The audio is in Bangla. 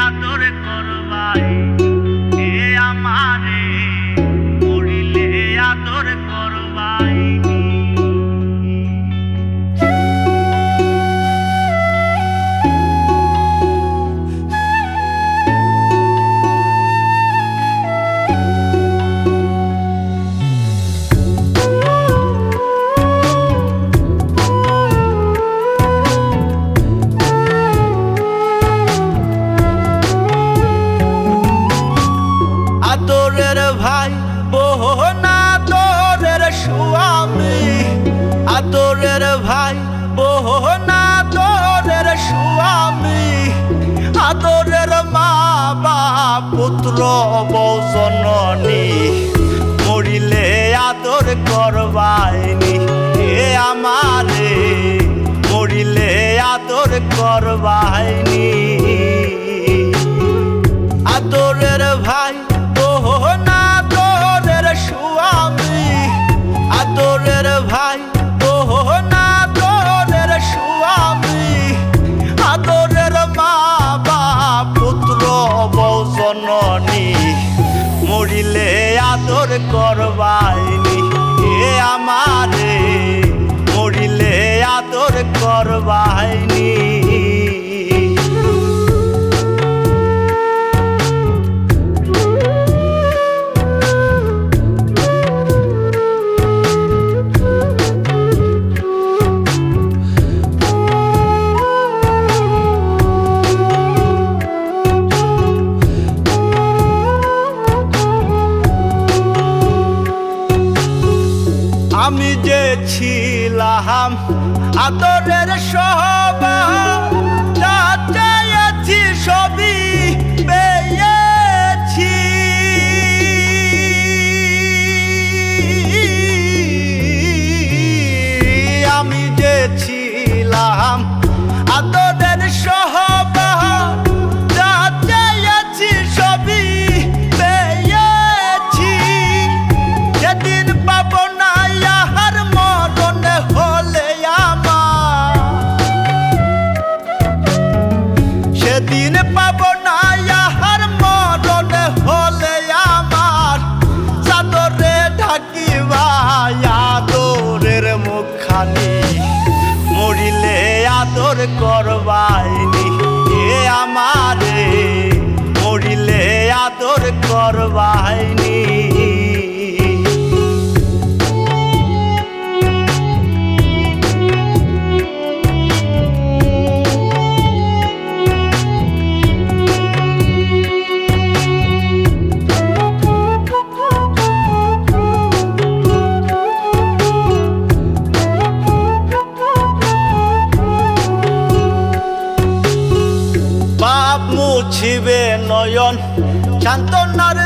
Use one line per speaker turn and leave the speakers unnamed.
আদর করবাই এ আমারে মরিলে আদর করবাই আদরের ভাই বোন আদরের স্বামী আদরের ভাই বোন আদরের স্বামী আদরের মা বাপ পুত্র বৌ জননী মরিলে আদর করবাইনি এ আমারে মরিলে আদর করবাইনি আদরের ভাই বোন আদরের স্বামী আদরের ভাই বোন আদরের স্বামী আদরের মা বাপ পুত্র বৌ জননী মরিলে আদর করবাইনি এ আমারে মরিলে আদর করবাইনি আমি যে ছিলাম আদরের সবার যা চেয়েছি সবই পেয়েছি আমি যে ছিলাম আদরের সবার যা চেয়েছি সবই পেয়েছি যেদিন পাবো না সেদিন পাব না ইহার মরণ হলে আমার চাদরে ঢাকিবা আদরের মুখখানি মরিলে আদর করবাইনি এ আমারে মরিলে আদর করবাইনি মুছিবে নয়ন সান্তনার